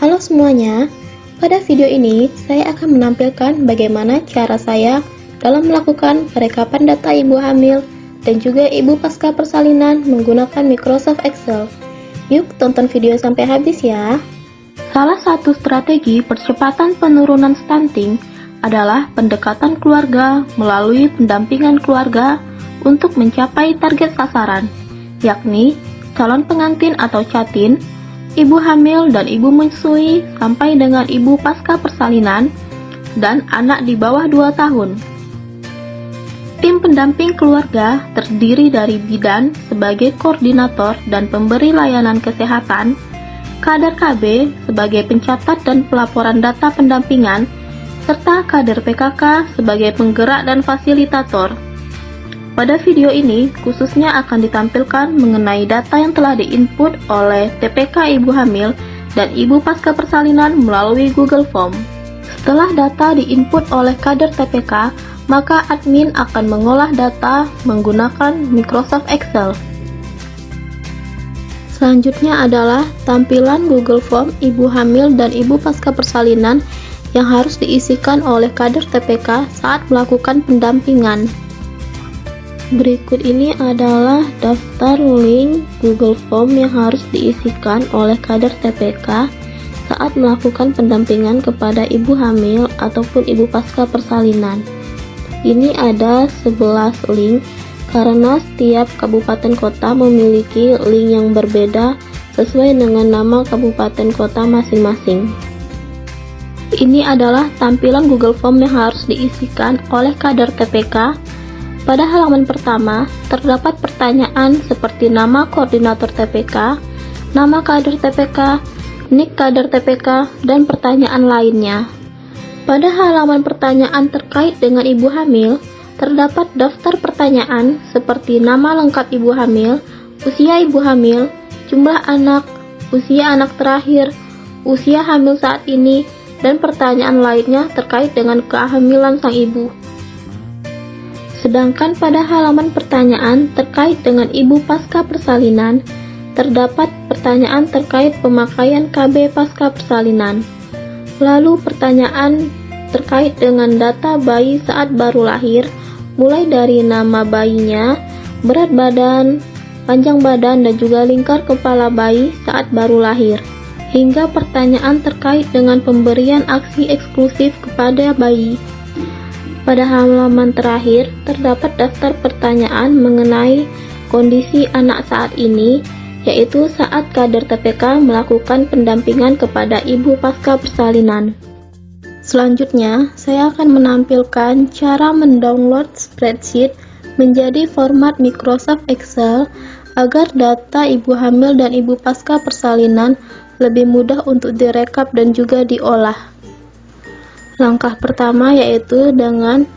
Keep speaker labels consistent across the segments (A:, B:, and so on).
A: Halo semuanya, pada video ini saya akan menampilkan bagaimana cara saya dalam melakukan perekapan data ibu hamil dan juga ibu pasca persalinan menggunakan Microsoft Excel. Yuk tonton video sampai habis ya. Salah satu strategi percepatan penurunan stunting adalah pendekatan keluarga melalui pendampingan keluarga untuk mencapai target sasaran, yakni calon pengantin atau catin, ibu hamil dan ibu menyusui sampai dengan ibu pasca persalinan, dan anak di bawah 2 tahun. Tim pendamping keluarga terdiri dari bidan sebagai koordinator dan pemberi layanan kesehatan, kader KB sebagai pencatat dan pelaporan data pendampingan, serta kader PKK sebagai penggerak dan fasilitator. Pada video ini, khususnya akan ditampilkan mengenai data yang telah diinput oleh TPK ibu hamil dan ibu pasca persalinan melalui Google Form. Setelah data diinput oleh kader TPK, maka admin akan mengolah data menggunakan Microsoft Excel. Selanjutnya adalah tampilan Google Form ibu hamil dan ibu pasca persalinan yang harus diisikan oleh kader TPK saat melakukan pendampingan. Berikut ini adalah daftar link Google Form yang harus diisikan oleh kader TPK saat melakukan pendampingan kepada ibu hamil ataupun ibu pasca persalinan. Ini ada 11 link karena setiap kabupaten kota memiliki link yang berbeda sesuai dengan nama kabupaten kota masing-masing. Ini adalah tampilan Google Form yang harus diisikan oleh kader TPK. Pada halaman pertama, terdapat pertanyaan seperti nama koordinator TPK, nama kader TPK, nik kader TPK, dan pertanyaan lainnya. Pada halaman pertanyaan terkait dengan ibu hamil, terdapat daftar pertanyaan seperti nama lengkap ibu hamil, usia ibu hamil, jumlah anak, usia anak terakhir, usia hamil saat ini, dan pertanyaan lainnya terkait dengan kehamilan sang ibu. Sedangkan pada halaman pertanyaan terkait dengan ibu pasca persalinan, terdapat pertanyaan terkait pemakaian KB pasca persalinan. Lalu pertanyaan terkait dengan data bayi saat baru lahir, mulai dari nama bayinya, berat badan, panjang badan, dan juga lingkar kepala bayi saat baru lahir, hingga pertanyaan terkait dengan pemberian aksi eksklusif kepada bayi. Pada halaman terakhir, terdapat daftar pertanyaan mengenai kondisi anak saat ini, yaitu saat kader TPK melakukan pendampingan kepada ibu pasca persalinan. Selanjutnya, saya akan menampilkan cara mendownload spreadsheet menjadi format Microsoft Excel agar data ibu hamil dan ibu pasca persalinan lebih mudah untuk direkap dan juga diolah. Langkah pertama yaitu dengan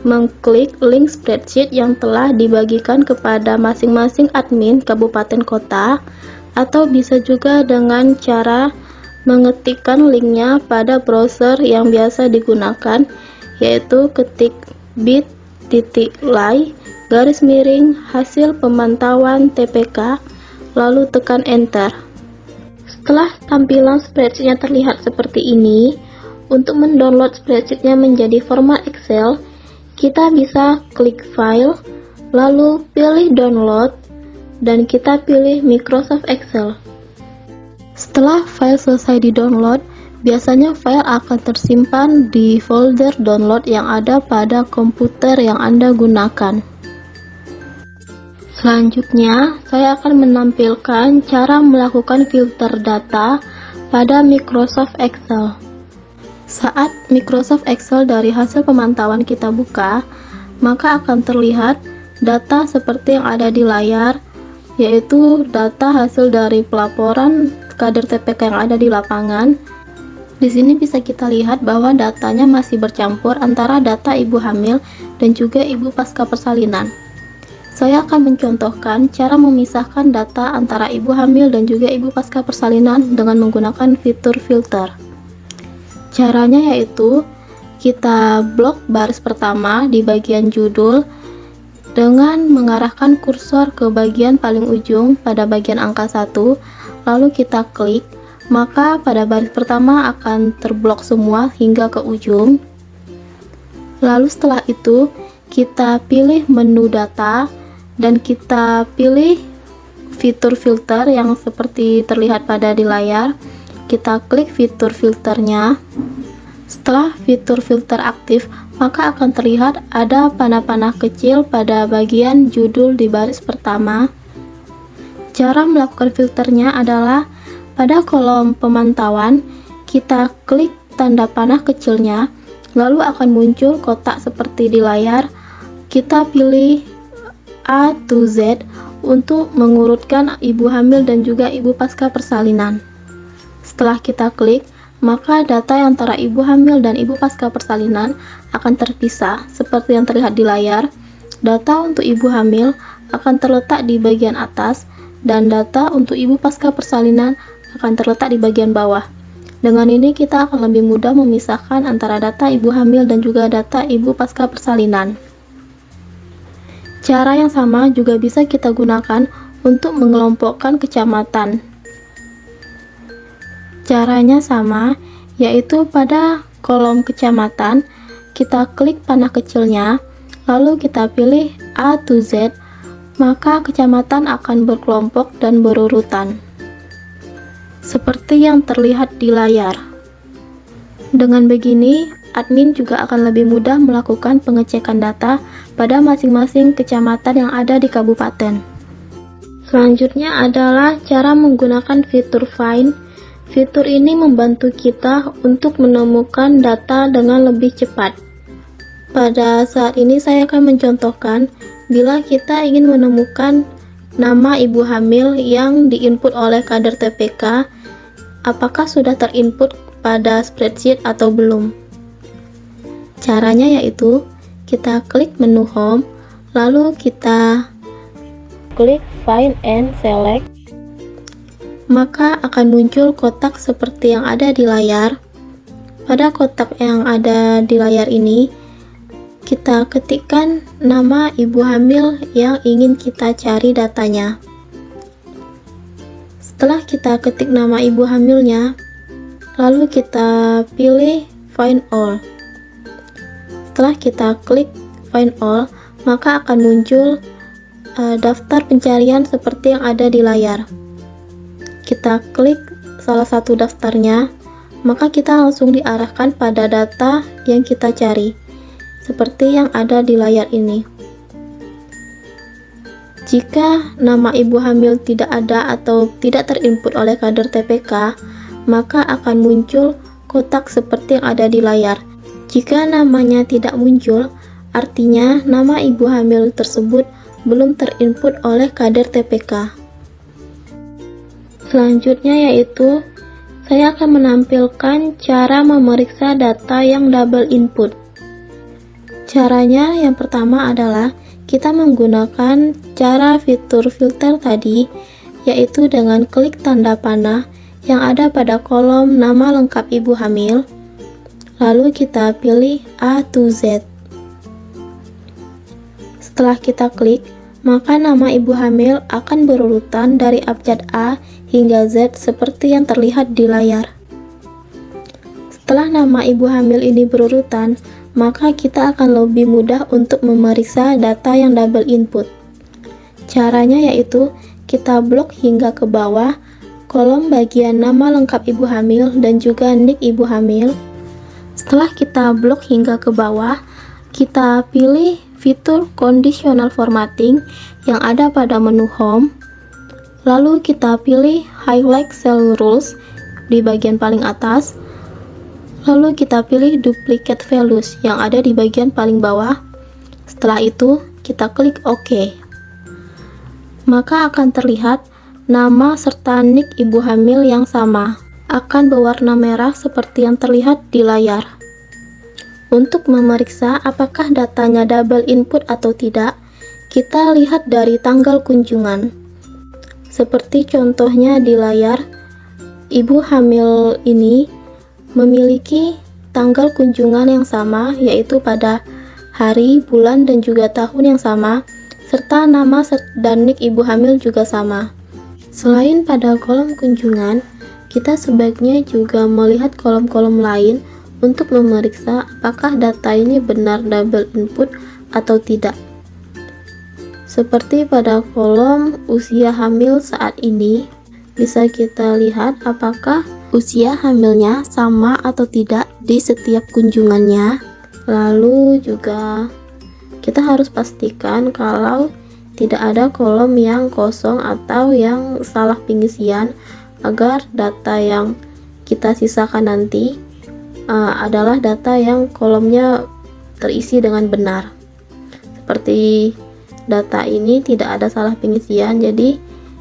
A: mengklik link spreadsheet yang telah dibagikan kepada masing-masing admin kabupaten kota, atau bisa juga dengan cara mengetikkan linknya pada browser yang biasa digunakan, yaitu ketik bit.ly _hasil pemantauan TPK, lalu tekan enter. Setelah tampilan spreadsheetnya terlihat seperti ini, untuk mendownload spreadsheetnya menjadi format Excel, kita bisa klik file, lalu pilih download, dan kita pilih Microsoft Excel. Setelah file selesai di-download, biasanya file akan tersimpan di folder download yang ada pada komputer yang Anda gunakan. Selanjutnya, saya akan menampilkan cara melakukan filter data pada Microsoft Excel. Saat Microsoft Excel dari hasil pemantauan kita buka, maka akan terlihat data seperti yang ada di layar, yaitu data hasil dari pelaporan kader TPK yang ada di lapangan. Di sini bisa kita lihat bahwa datanya masih bercampur antara data ibu hamil dan juga ibu pasca persalinan. Saya akan mencontohkan cara memisahkan data antara ibu hamil dan juga ibu pasca persalinan dengan menggunakan fitur filter. Caranya yaitu kita blok baris pertama di bagian judul dengan mengarahkan kursor ke bagian paling ujung pada bagian angka 1, lalu kita klik, maka pada baris pertama akan terblok semua hingga ke ujung. Lalu setelah itu kita pilih menu data dan kita pilih fitur filter yang seperti terlihat pada di layar. Kita klik fitur filternya. Setelah fitur filter aktif, maka akan terlihat ada panah-panah kecil pada bagian judul di baris pertama. Cara melakukan filternya adalah pada kolom pemantauan, kita klik tanda panah kecilnya, lalu akan muncul kotak seperti di layar. Kita pilih A to Z untuk mengurutkan ibu hamil dan juga ibu pasca persalinan. Setelah kita klik, maka data antara ibu hamil dan ibu pasca persalinan akan terpisah seperti yang terlihat di layar. Data untuk ibu hamil akan terletak di bagian atas dan data untuk ibu pasca persalinan akan terletak di bagian bawah. Dengan ini kita akan lebih mudah memisahkan antara data ibu hamil dan juga data ibu pasca persalinan. Cara yang sama juga bisa kita gunakan untuk mengelompokkan kecamatan. Caranya sama, yaitu pada kolom kecamatan, kita klik panah kecilnya, lalu kita pilih A to Z, maka kecamatan akan berkelompok dan berurutan. Seperti yang terlihat di layar. Dengan begini, admin juga akan lebih mudah melakukan pengecekan data pada masing-masing kecamatan yang ada di kabupaten. Selanjutnya adalah cara menggunakan fitur Find. Fitur ini membantu kita untuk menemukan data dengan lebih cepat. Pada saat ini saya akan mencontohkan bila kita ingin menemukan nama ibu hamil yang diinput oleh kader TPK, apakah sudah terinput pada spreadsheet atau belum. Caranya yaitu kita klik menu Home, lalu kita klik Find and Select. Maka akan muncul kotak seperti yang ada di layar. Pada kotak yang ada di layar ini, kita ketikkan nama ibu hamil yang ingin kita cari datanya. Setelah kita ketik nama ibu hamilnya, lalu kita pilih Find All. Setelah kita klik Find All, maka akan muncul daftar pencarian seperti yang ada di layar. Kita klik salah satu daftarnya, maka kita langsung diarahkan pada data yang kita cari, seperti yang ada di layar ini. Jika nama ibu hamil tidak ada atau tidak terinput oleh kader TPK, maka akan muncul kotak seperti yang ada di layar. Jika namanya tidak muncul, artinya nama ibu hamil tersebut belum terinput oleh kader TPK. Selanjutnya yaitu saya akan menampilkan cara memeriksa data yang double input. Caranya yang pertama adalah kita menggunakan cara fitur filter tadi, yaitu dengan klik tanda panah yang ada pada kolom nama lengkap ibu hamil, lalu kita pilih A to Z. Setelah kita klik, maka nama ibu hamil akan berurutan dari abjad A hingga Z seperti yang terlihat di layar. Setelah nama ibu hamil ini berurutan, maka kita akan lebih mudah untuk memeriksa data yang double input. Caranya yaitu kita blok hingga ke bawah kolom bagian nama lengkap ibu hamil dan juga nik ibu hamil. Setelah kita blok hingga ke bawah, kita pilih fitur conditional formatting yang ada pada menu Home. Lalu kita pilih Highlight Cell Rules di bagian paling atas. Lalu kita pilih Duplicate Values yang ada di bagian paling bawah. Setelah itu, kita klik OK. Maka akan terlihat nama serta nik ibu hamil yang sama, akan berwarna merah seperti yang terlihat di layar. Untuk memeriksa apakah datanya double input atau tidak, kita lihat dari tanggal kunjungan. Seperti contohnya di layar, ibu hamil ini memiliki tanggal kunjungan yang sama, yaitu pada hari, bulan, dan juga tahun yang sama, serta nama dan nik ibu hamil juga sama. Selain pada kolom kunjungan, kita sebaiknya juga melihat kolom-kolom lain untuk memeriksa apakah data ini benar double input atau tidak. Seperti pada kolom usia hamil saat ini, bisa kita lihat apakah usia hamilnya sama atau tidak di setiap kunjungannya. Lalu juga kita harus pastikan kalau tidak ada kolom yang kosong atau yang salah pengisian, agar data yang kita sisakan nanti adalah data yang kolomnya terisi dengan benar. Seperti data ini tidak ada salah pengisian, jadi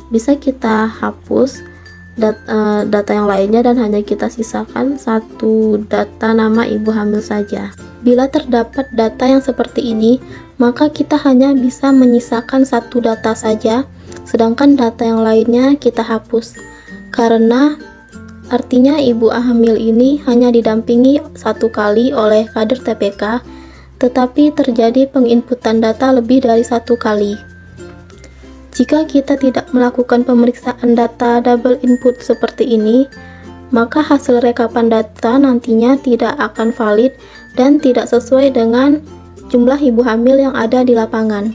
A: bisa kita hapus data yang lainnya dan hanya kita sisakan satu data nama ibu hamil saja. Bila terdapat data yang seperti ini, maka kita hanya bisa menyisakan satu data saja, sedangkan data yang lainnya kita hapus. Karena artinya ibu hamil ini hanya didampingi satu kali oleh kader TPK, tetapi terjadi penginputan data lebih dari satu kali. Jika kita tidak melakukan pemeriksaan data double input seperti ini, maka hasil rekapan data nantinya tidak akan valid dan tidak sesuai dengan jumlah ibu hamil yang ada di lapangan.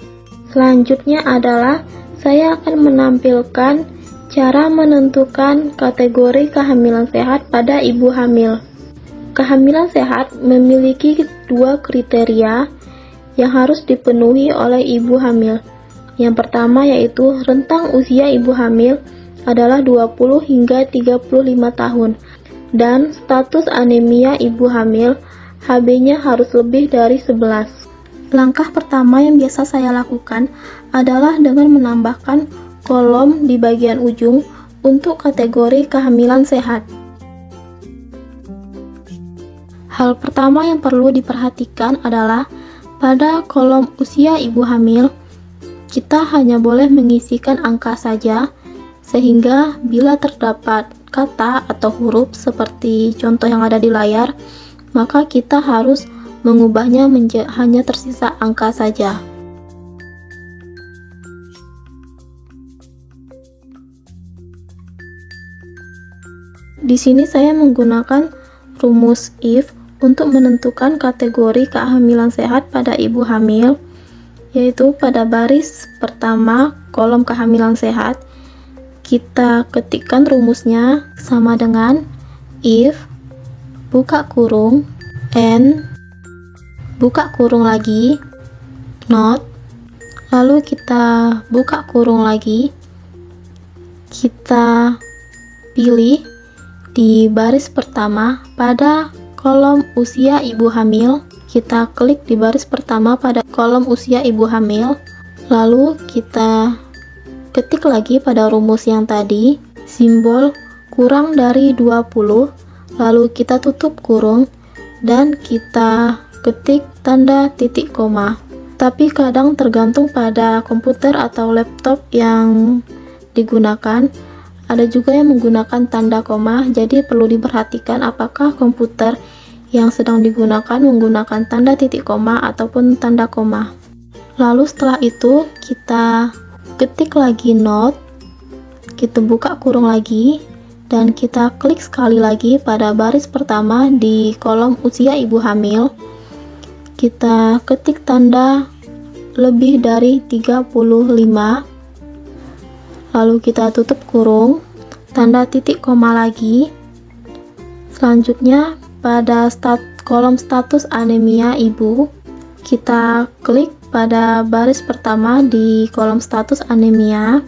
A: Selanjutnya adalah saya akan menampilkan cara menentukan kategori kehamilan sehat pada ibu hamil. Kehamilan sehat memiliki dua kriteria yang harus dipenuhi oleh ibu hamil. Yang pertama yaitu rentang usia ibu hamil adalah 20 hingga 35 tahun dan status anemia ibu hamil HB-nya harus lebih dari 11. Langkah pertama yang biasa saya lakukan adalah dengan menambahkan kolom di bagian ujung untuk kategori kehamilan sehat. Hal pertama yang perlu diperhatikan adalah pada kolom usia ibu hamil, kita hanya boleh mengisikan angka saja, sehingga bila terdapat kata atau huruf seperti contoh yang ada di layar, maka kita harus mengubahnya hanya tersisa angka saja. Di sini saya menggunakan rumus if untuk menentukan kategori kehamilan sehat pada ibu hamil, yaitu pada baris pertama kolom kehamilan sehat, kita ketikkan rumusnya sama dengan if buka kurung and buka kurung lagi not, lalu kita buka kurung lagi, kita pilih di baris pertama pada kolom usia ibu hamil, kita klik di baris pertama pada kolom usia ibu hamil, lalu kita ketik lagi pada rumus yang tadi simbol kurang dari 20, lalu kita tutup kurung dan kita ketik tanda titik koma. Tapi kadang tergantung pada komputer atau laptop yang digunakan, ada juga yang menggunakan tanda koma, jadi perlu diperhatikan apakah komputer yang sedang digunakan menggunakan tanda titik koma ataupun tanda koma. Lalu setelah itu kita ketik lagi not, kita buka kurung lagi, dan kita klik sekali lagi pada baris pertama di kolom usia ibu hamil. Kita ketik tanda lebih dari 35, lalu kita tutup kurung, tanda titik koma lagi. Selanjutnya pada kolom status anemia ibu, kita klik pada baris pertama di kolom status anemia.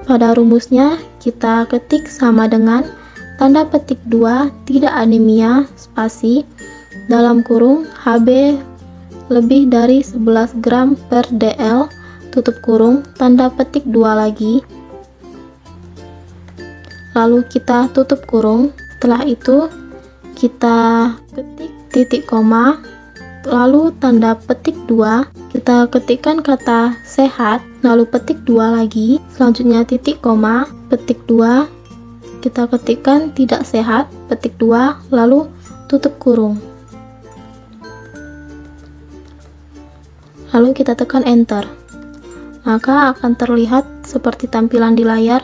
A: Pada rumusnya kita ketik sama dengan tanda petik 2 tidak anemia spasi dalam kurung HB lebih dari 11 gram per DL tutup kurung tanda petik 2 lagi, lalu kita tutup kurung. Setelah itu kita ketik titik koma, lalu tanda petik 2, kita ketikkan kata sehat, lalu petik 2 lagi, selanjutnya titik koma, petik 2, kita ketikkan tidak sehat, petik 2, lalu tutup kurung, lalu kita tekan enter, maka akan terlihat seperti tampilan di layar.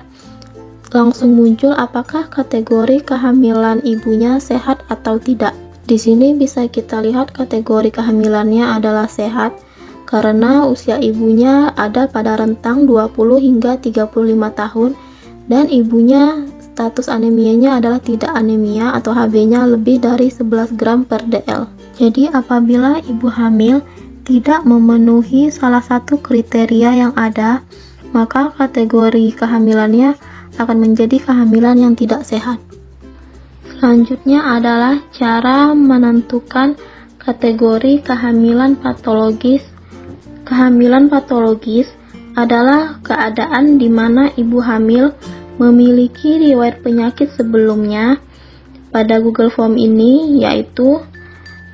A: langsung muncul apakah kategori kehamilan ibunya sehat atau tidak. Di sini bisa kita lihat kategori kehamilannya adalah sehat karena usia ibunya ada pada rentang 20 hingga 35 tahun dan ibunya status anemianya adalah tidak anemia atau HB-nya lebih dari 11 gram per dl. Jadi apabila ibu hamil tidak memenuhi salah satu kriteria yang ada, maka kategori kehamilannya akan menjadi kehamilan yang tidak sehat. Selanjutnya adalah cara menentukan kategori kehamilan patologis. Kehamilan patologis adalah keadaan di mana ibu hamil memiliki riwayat penyakit sebelumnya pada Google Form ini, yaitu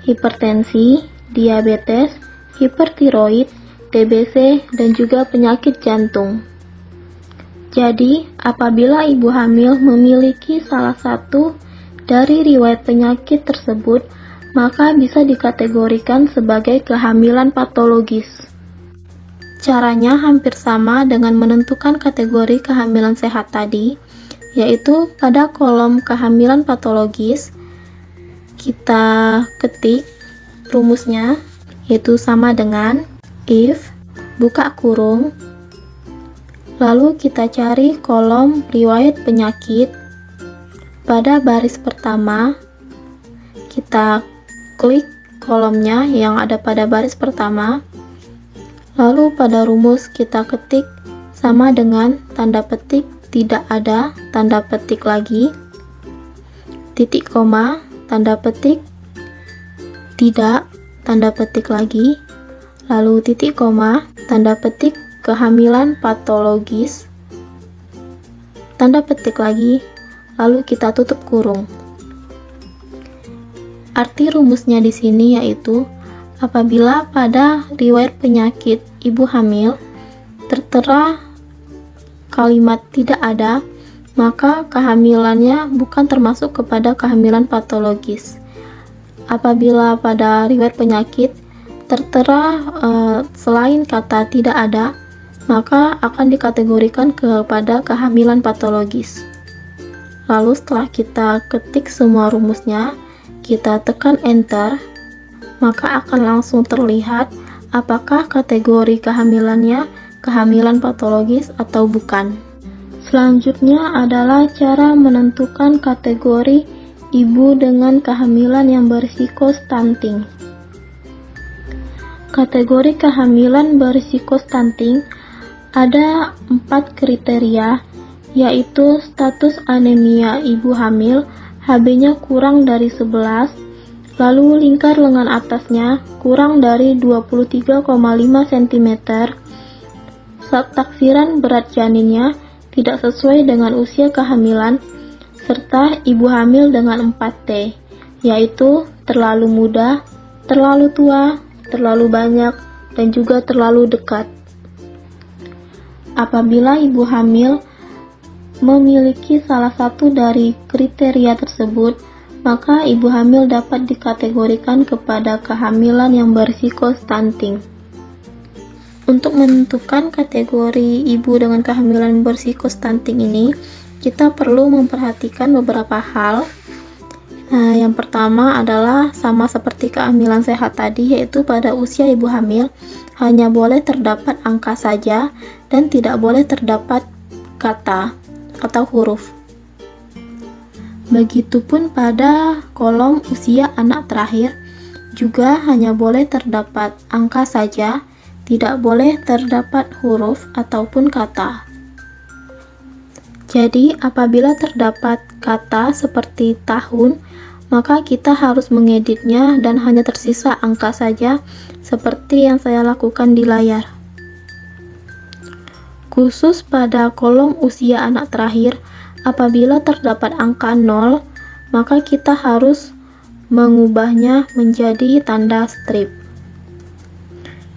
A: hipertensi, diabetes, hipertiroid, TBC, dan juga penyakit jantung. Jadi, apabila ibu hamil memiliki salah satu dari riwayat penyakit tersebut, maka bisa dikategorikan sebagai kehamilan patologis. Caranya hampir sama dengan menentukan kategori kehamilan sehat tadi, yaitu pada kolom kehamilan patologis, kita ketik rumusnya, yaitu sama dengan if, buka kurung, lalu kita cari kolom riwayat penyakit. Pada baris pertama, kita klik kolomnya yang ada pada baris pertama. Lalu pada rumus kita ketik sama dengan tanda petik tidak ada, tanda petik lagi, titik koma, tanda petik tidak, tanda petik lagi, lalu titik koma, tanda petik kehamilan patologis, tanda petik lagi, lalu kita tutup kurung. Arti rumusnya di sini yaitu apabila pada riwayat penyakit ibu hamil tertera kalimat tidak ada, maka kehamilannya bukan termasuk kepada kehamilan patologis. Apabila pada riwayat penyakit tertera selain kata tidak ada, maka akan dikategorikan kepada kehamilan patologis. Lalu setelah kita ketik semua rumusnya, kita tekan enter, maka akan langsung terlihat apakah kategori kehamilannya kehamilan patologis atau bukan. Selanjutnya adalah cara menentukan kategori ibu dengan kehamilan yang berisiko stunting. Kategori kehamilan berisiko stunting ada 4 kriteria, yaitu status anemia ibu hamil, HB-nya kurang dari 11, lalu lingkar lengan atasnya kurang dari 23,5 cm, taksiran berat janinnya tidak sesuai dengan usia kehamilan, serta ibu hamil dengan 4T, yaitu terlalu muda, terlalu tua, terlalu banyak, dan juga terlalu dekat. Apabila ibu hamil memiliki salah satu dari kriteria tersebut, maka ibu hamil dapat dikategorikan kepada kehamilan yang berisiko stunting. Untuk menentukan kategori ibu dengan kehamilan berisiko stunting ini, kita perlu memperhatikan beberapa hal. Yang pertama adalah sama seperti kehamilan sehat tadi, yaitu pada usia ibu hamil hanya boleh terdapat angka saja dan tidak boleh terdapat kata atau huruf. Begitupun pada kolom usia anak terakhir juga hanya boleh terdapat angka saja, tidak boleh terdapat huruf ataupun kata. Jadi apabila terdapat kata seperti tahun, maka kita harus mengeditnya dan hanya tersisa angka saja seperti yang saya lakukan di layar. Khusus pada kolom usia anak terakhir, apabila terdapat angka 0, maka kita harus mengubahnya menjadi tanda strip.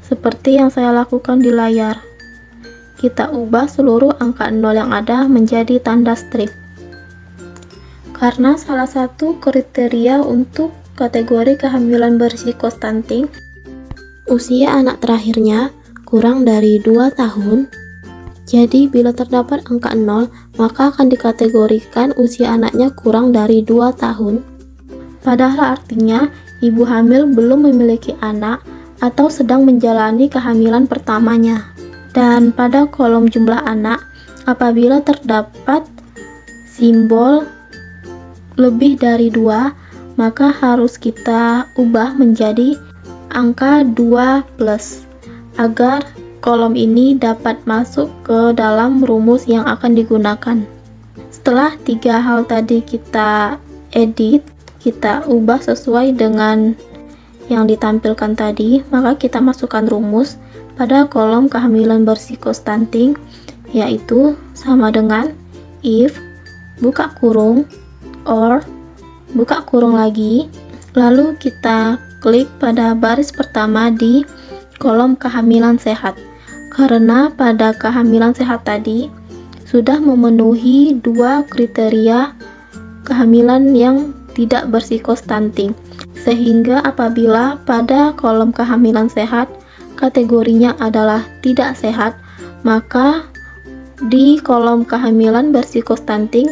A: Seperti yang saya lakukan di layar. Kita ubah seluruh angka 0 yang ada menjadi tanda strip. Karena salah satu kriteria untuk kategori kehamilan berisiko stunting, usia anak terakhirnya kurang dari 2 tahun, Jadi bila terdapat angka 0, maka akan dikategorikan usia anaknya kurang dari 2 tahun. Padahal artinya ibu hamil belum memiliki anak atau sedang menjalani kehamilan pertamanya. Dan pada kolom jumlah anak, apabila terdapat simbol lebih dari 2, maka harus kita ubah menjadi angka 2 plus agar kolom ini dapat masuk ke dalam rumus yang akan digunakan. Setelah 3 hal tadi kita edit, kita ubah sesuai dengan yang ditampilkan tadi, maka kita masukkan rumus pada kolom kehamilan berisiko stunting, yaitu sama dengan if, buka kurung, or, buka kurung lagi, lalu kita klik pada baris pertama di kolom kehamilan sehat. Karena pada kehamilan sehat tadi sudah memenuhi 2 kriteria kehamilan yang tidak berisiko stunting, sehingga apabila pada kolom kehamilan sehat kategorinya adalah tidak sehat, maka di kolom kehamilan berisiko stunting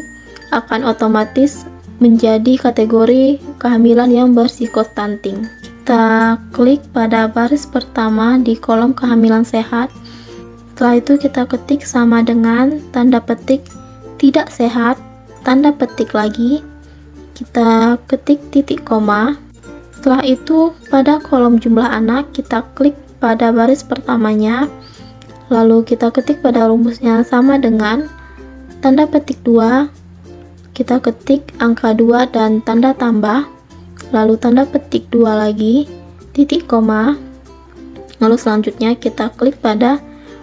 A: akan otomatis menjadi kategori kehamilan yang berisiko stunting. Kita klik pada baris pertama di kolom kehamilan sehat. Setelah itu kita ketik sama dengan tanda petik tidak sehat, tanda petik lagi, kita ketik titik koma. Setelah itu pada kolom jumlah anak kita klik pada baris pertamanya, lalu kita ketik pada rumusnya sama dengan tanda petik 2, kita ketik angka 2 dan tanda tambah, lalu tanda petik 2 lagi, titik koma, lalu selanjutnya kita klik pada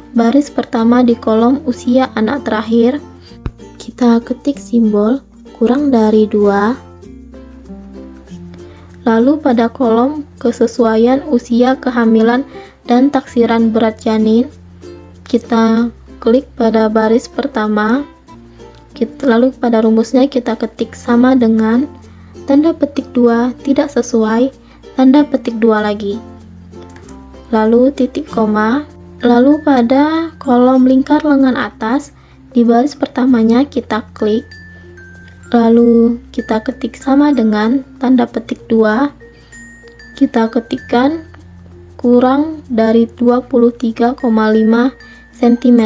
A: baris pertama di kolom usia anak terakhir, kita ketik simbol kurang dari 2, lalu pada kolom kesesuaian usia kehamilan dan taksiran berat janin, kita klik pada baris pertama, lalu pada rumusnya kita ketik sama dengan tanda petik 2 tidak sesuai, tanda petik 2 lagi, lalu titik koma. Lalu pada kolom lingkar lengan atas di baris pertamanya kita klik, lalu kita ketik sama dengan tanda petik 2, kita ketikkan kurang dari 23,5 cm,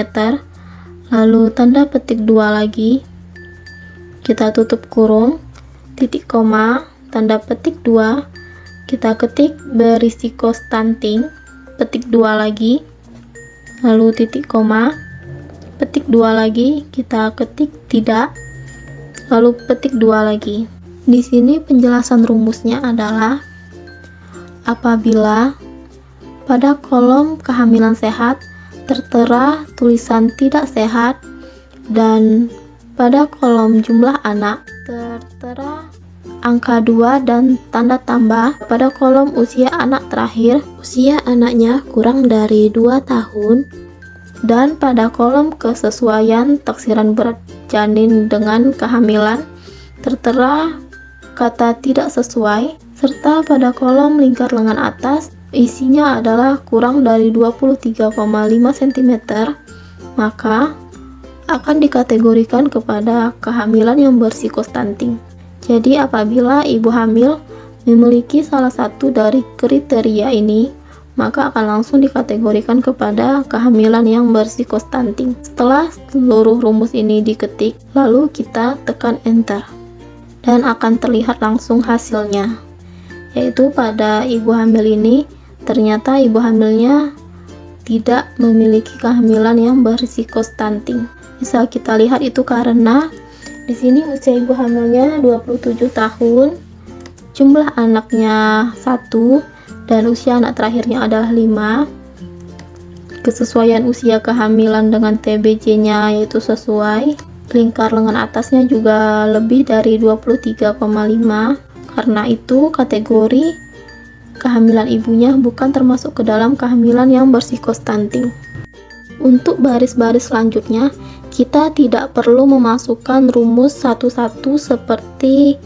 A: lalu tanda petik 2 lagi, kita tutup kurung, titik koma, tanda petik 2, kita ketik berisiko stunting, petik 2 lagi, lalu titik koma, petik 2 lagi, kita ketik tidak, lalu petik 2 lagi. Di sini penjelasan rumusnya adalah apabila pada kolom kehamilan sehat tertera tulisan tidak sehat dan pada kolom jumlah anak tertera angka 2 dan tanda tambah, pada kolom usia anak terakhir usia anaknya kurang dari 2 tahun, dan pada kolom kesesuaian taksiran berat janin dengan kehamilan tertera kata tidak sesuai, serta pada kolom lingkar lengan atas isinya adalah kurang dari 23,5 cm, maka akan dikategorikan kepada kehamilan yang berisiko stunting. Jadi apabila ibu hamil memiliki salah satu dari kriteria ini, maka akan langsung dikategorikan kepada kehamilan yang berisiko stunting. Setelah seluruh rumus ini diketik, lalu kita tekan enter dan akan terlihat langsung hasilnya, yaitu pada ibu hamil ini ternyata ibu hamilnya tidak memiliki kehamilan yang berisiko stunting. Bisa kita lihat itu karena di sini usia ibu hamilnya 27 tahun, jumlah anaknya 1, dan usia anak terakhirnya adalah 5. Kesesuaian usia kehamilan dengan TBC-nya yaitu sesuai. Lingkar lengan atasnya juga lebih dari 23,5. Karena itu kategori kehamilan ibunya bukan termasuk ke dalam kehamilan yang berisiko stunting. Untuk baris-baris selanjutnya, kita tidak perlu memasukkan rumus satu-satu seperti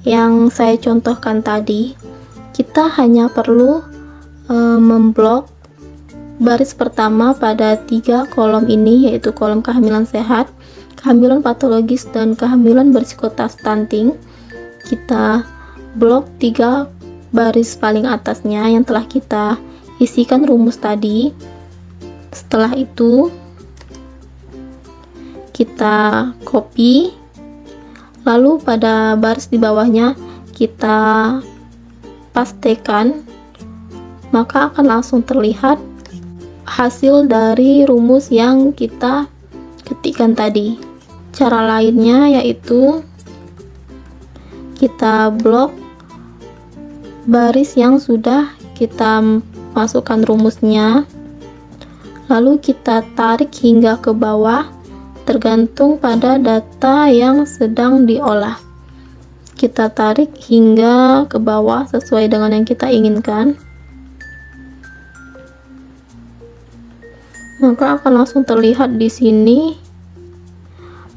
A: yang saya contohkan tadi. Kita hanya perlu memblok baris pertama pada 3 kolom ini, yaitu kolom kehamilan sehat, kehamilan patologis, dan kehamilan berisiko stunting. Kita blok 3 baris paling atasnya yang telah kita isikan rumus tadi. Setelah itu kita copy, lalu pada baris di bawahnya kita pastekan, maka akan langsung terlihat hasil dari rumus yang kita ketikkan tadi. Cara lainnya yaitu kita blok baris yang sudah kita masukkan rumusnya, lalu kita tarik hingga ke bawah tergantung pada data yang sedang diolah. Kita tarik hingga ke bawah sesuai dengan yang kita inginkan, maka akan langsung terlihat di sini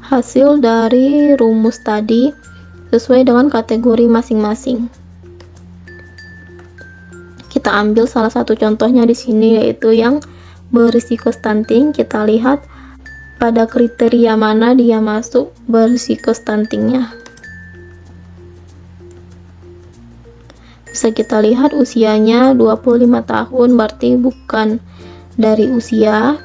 A: hasil dari rumus tadi sesuai dengan kategori masing-masing. Kita ambil salah satu contohnya di sini, yaitu yang berisiko stunting. Kita lihat pada kriteria mana dia masuk berisiko stuntingnya. Bisa kita lihat usianya 25 tahun, berarti bukan dari usia.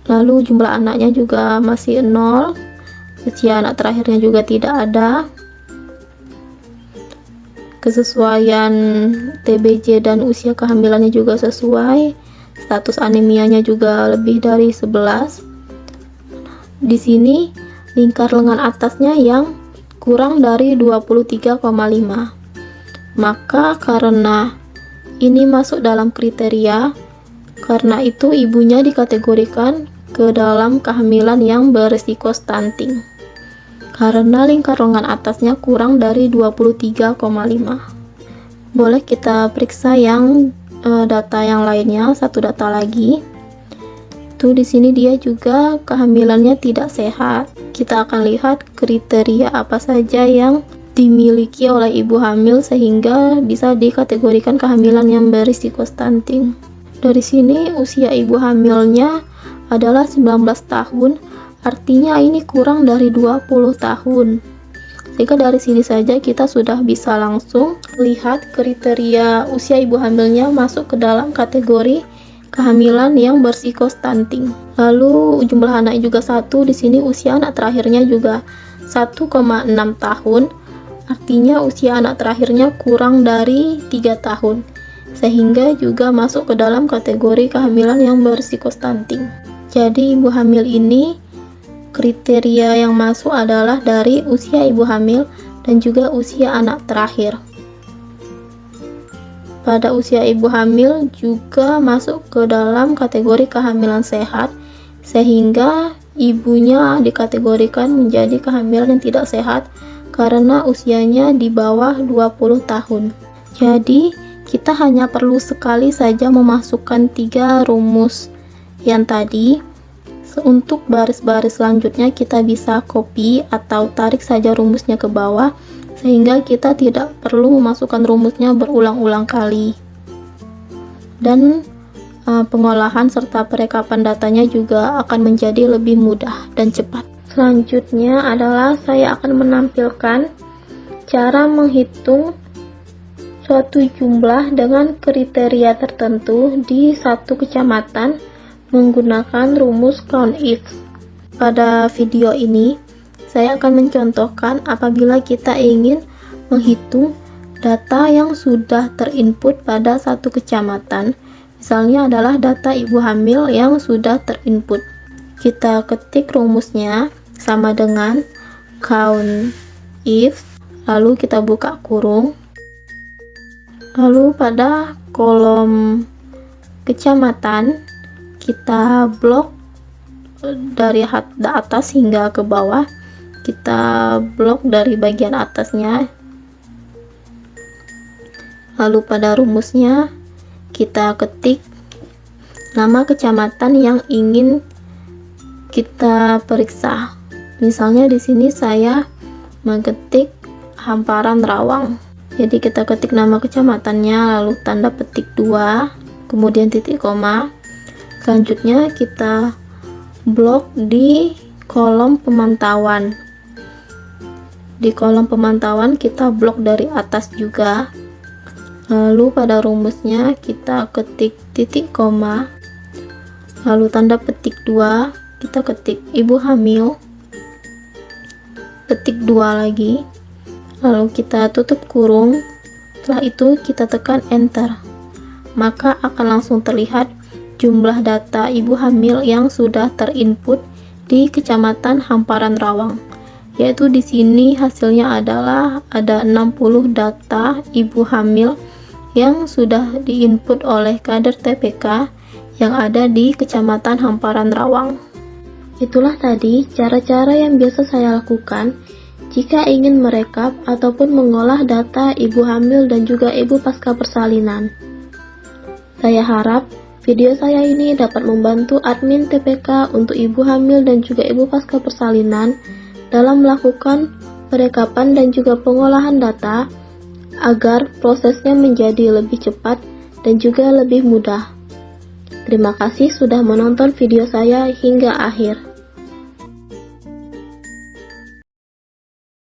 A: Lalu jumlah anaknya juga masih 0, usia anak terakhirnya juga tidak ada. Kesesuaian TBC dan usia kehamilannya juga sesuai. Status anemianya juga lebih dari 11. Di sini lingkar lengan atasnya yang kurang dari 23,5. Maka karena ini masuk dalam kriteria, karena itu ibunya dikategorikan ke dalam kehamilan yang berisiko stunting. Karena lingkar lengan atasnya kurang dari 23,5. Boleh kita periksa yang data yang lainnya, satu data lagi. Itu di sini dia juga kehamilannya tidak sehat. Kita akan lihat kriteria apa saja yang dimiliki oleh ibu hamil sehingga bisa dikategorikan kehamilan yang berisiko stunting. Dari sini usia ibu hamilnya adalah 19 tahun, artinya ini kurang dari 20 tahun. Sehingga dari sini saja kita sudah bisa langsung lihat kriteria usia ibu hamilnya masuk ke dalam kategori kehamilan yang berisiko stunting. Lalu jumlah anak juga 1, di sini usia anak terakhirnya juga 1,6 tahun. Artinya usia anak terakhirnya kurang dari 3 tahun, sehingga juga masuk ke dalam kategori kehamilan yang berisiko stunting. Jadi ibu hamil ini kriteria yang masuk adalah dari usia ibu hamil dan juga usia anak terakhir. Pada usia ibu hamil juga masuk ke dalam kategori kehamilan sehat, sehingga ibunya dikategorikan menjadi kehamilan yang tidak sehat karena usianya di bawah 20 tahun. Jadi kita hanya perlu sekali saja memasukkan 3 rumus yang tadi. Untuk baris-baris selanjutnya kita bisa copy atau tarik saja rumusnya ke bawah, sehingga kita tidak perlu memasukkan rumusnya berulang-ulang kali. Dan pengolahan serta perekapan datanya juga akan menjadi lebih mudah dan cepat. Selanjutnya adalah saya akan menampilkan cara menghitung suatu jumlah dengan kriteria tertentu di satu kecamatan menggunakan rumus COUNTIF. Pada video ini, saya akan mencontohkan apabila kita ingin menghitung data yang sudah terinput pada satu kecamatan. Misalnya adalah data ibu hamil yang sudah terinput. Kita ketik rumusnya sama dengan COUNTIF, lalu kita buka kurung, lalu pada kolom kecamatan kita blok dari atas hingga ke bawah. Kita blok dari bagian atasnya, lalu pada rumusnya kita ketik nama kecamatan yang ingin kita periksa. Misalnya di sini saya mengetik Hamparan Rawang. Jadi kita ketik nama kecamatannya, lalu tanda petik 2, kemudian titik koma. Selanjutnya kita blok di kolom pemantauan. Di kolom pemantauan kita blok dari atas juga. Lalu pada rumusnya kita ketik titik koma, lalu tanda petik 2, kita ketik ibu hamil, petik 2 lagi, lalu kita tutup kurung. Setelah itu kita tekan enter, maka akan langsung terlihat jumlah data ibu hamil yang sudah terinput di Kecamatan Hamparan Rawang, yaitu di sini hasilnya adalah ada 60 data ibu hamil yang sudah diinput oleh kader TPK yang ada di Kecamatan Hamparan Rawang. Itulah tadi cara-cara yang biasa saya lakukan jika ingin merekap ataupun mengolah data ibu hamil dan juga ibu pasca persalinan. Saya harap video saya ini dapat membantu admin TPK untuk ibu hamil dan juga ibu pasca persalinan dalam melakukan perekapan dan juga pengolahan data agar prosesnya menjadi lebih cepat dan juga lebih mudah. Terima kasih sudah menonton video saya hingga akhir.